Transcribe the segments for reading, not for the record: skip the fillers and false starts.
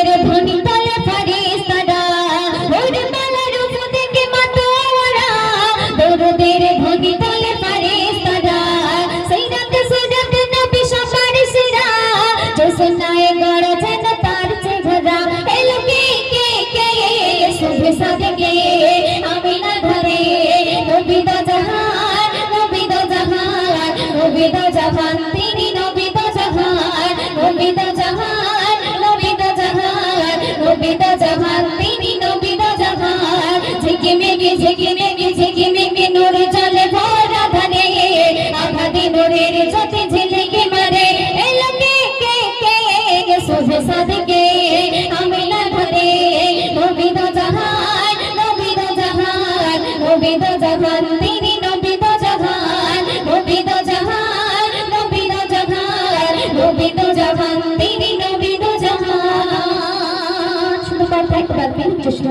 দরুদের ধ্বনি তলে ফারিস্তারা ওরে মালার রূপ দেখে মাতোয়ারা দরুদের ধ্বনি তলে ফারিস্তারা সৈরাত সুজাত নবী সবার সেরা জোসনায়ে গড়ছেন তার চেহারা এলো কে শুভে সাদকে আমিনা ঘরে নবী দো জাহান নবী দো জাহান নবী দো জাহান তিনি নবী দো জাহান নবী দো জাহান নবী দো জাহান নবী দো জাহান তিনি নবী দো জাহান ঝিকিমিকি নূর চলে ভরা ধারে আঘাতে নূরের জ্যোতি ঝিলিকে মারে এলো কে শুভে সাদকে আমিনা ঘরে নবী দো জাহান নবী দো জাহান নবী দো জাহান তিনি নবী দো জাহান নবী দো জাহান নবী দো জাহান নবী দো জাহান তিনি নবী দো জাহান শুধু কথা একবার দিন কৃষ্ণ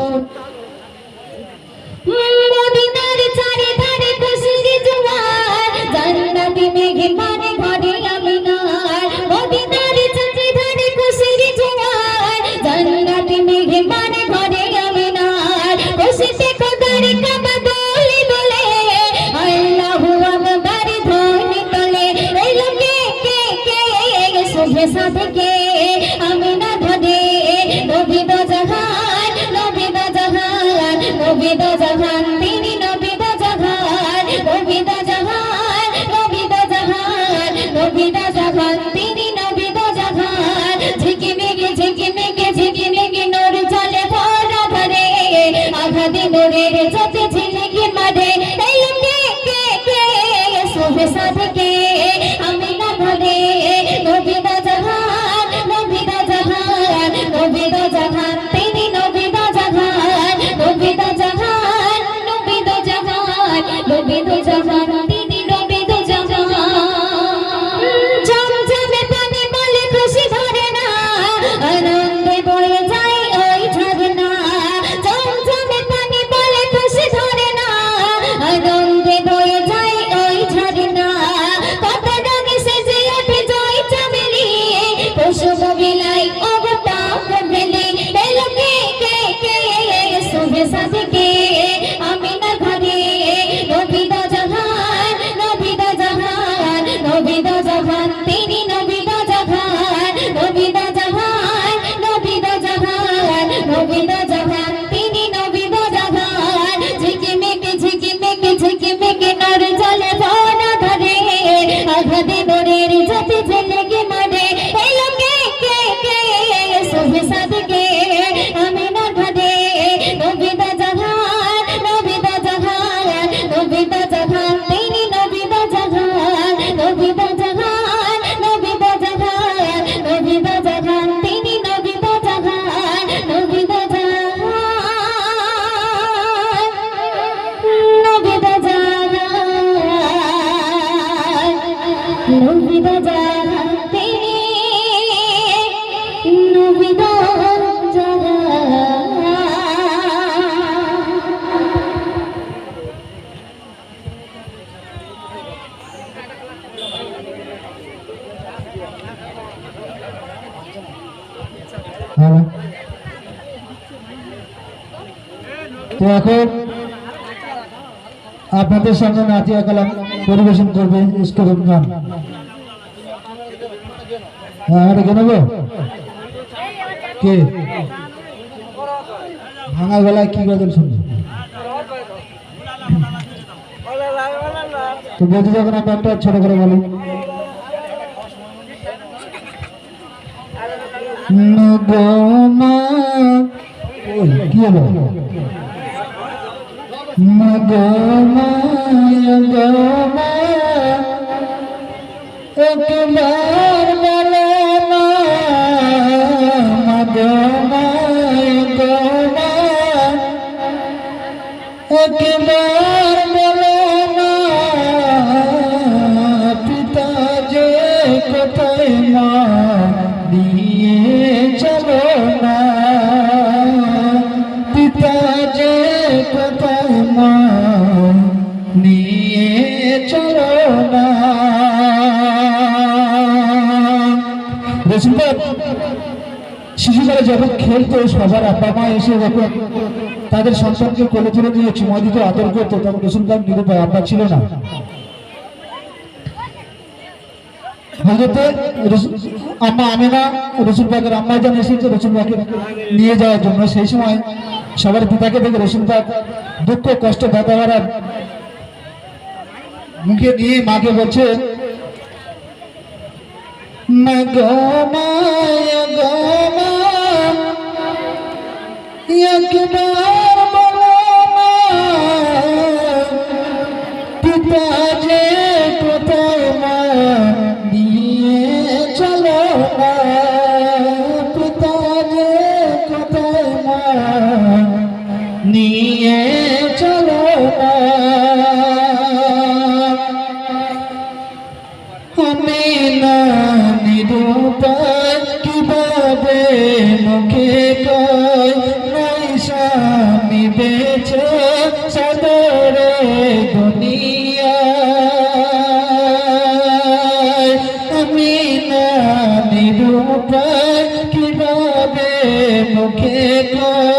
মদিনার চারিধারে খুশির জোয়ার জান্নাতি মেঘে মানে ঘরে আমিনার মদিনার চারিধারে খুশির জোয়ার জান্নাতি মেঘে মানে ঘরে আমিনার খুশিতে খোদার কাবা দোলে দোলে আল্লাহু আকবার ধ্বনি তোলে এলো কে শুভে সাদকে আমিনা ঘরে নবী দো জাহান নবী দো জাহান নবী দো জাহান তিনি নবী দো জাহান নবী দো জাহান নবী দো জাহান নবী দো জাহান তিনি নবী দো জাহান ঝিকিমিকি নূর চলে ভরা ধারে আঘাতে নূরের জ্যোতি ঝিলিকে মারে এলো কে শুভে সাদকে আমিনা ঘরে নবী দো জাহান নবী দো জাহান নবী দো জাহান তিনি নবী দো জাহান নবী দো জাহান নবী দো জাহান নবী দো জাহান তিনি নবী দো জাহান জমজমে পানি বলে খুশি ধরে না আনন্দে বয়ে যায় ওই ঝরনা জমজমে পানি বলে খুশি ধরে না আনন্দে বয়ে যায় ওই ঝরনা কত রঙে সেজে ওঠে জয় চামেলি পশু বিলাই অবতা ফেলে এলো কে শুভে সাদকে আমিনা ঘরে নবী দো জাহান নবী দো জাহান নবী দো জাহান তিনি নবী দো জাহান নবী দো জাহান নবী দো জাহান নবী দো জাহান তিনি নবী দো জাহান ঝিকিমিকি নূর চলে ভরা ধারে আঘাতে নূরের জ্যোতি ঝিলিকে মারে এলো কে শুভে সাদকে আমিনা ঘরে নবী দো জাহান নবী দো জাহান নবী দো জাহান তিনি নবী দো জাহান নবী দো জাহান নবী দো জাহান নবী দো জাহান তিনি নবী দো জাহান নবী দো জাহান নবী দো জাহান নবী দো জাহান তিনি নবী দো তো এখন আপনাদের সামনে নাতিয়া কালাম পরিবেশন করবে ইস্করুম গান। এটা কেন কে ভাঙা গলায় কি গজল শুনবে তো বলতে যখন আমরা একটা ছোট করে বলি কি হলো একবার বলো না একবার বলো না পিতা যে কোথায় মা দিয়ে চলো না পিতা যে কোথায় মা নিয়ে চলো না রসুলবাদ শিশুকালে যখন খেলতো সবার আব্বা মা এসে যখন তাদের সন্তানকে কোলে তুলে দিয়ে চুমা দিত আদর করতো তখন রসুল পাক নিরুপায়, আব্বা ছিল না। হযরতে আম্মা আমেনা রসুল পাকের আম্মা জান এসেছে রসুল পাকে নিয়ে যাওয়ার জন্য। সেই সময় সবার পিতাকে দেখে রসুল পাক দুঃখ কষ্ট ব্যথা ভরা মুখে নিয়ে মাকে বলছে, মা গো মা, গো মা, একবার বলো না পিতা যে কোথায়, মা নিয়ে চলো না পিতা যে কোথায়, মা নিয়ে চলো না। আমি না নিরুপায় কিভাবে মুখে কয়, নাই স্বামী বেঁচে সাদরে দুনিয়ায়। আমি না নিরুপায় কিভাবে মুখে কয়,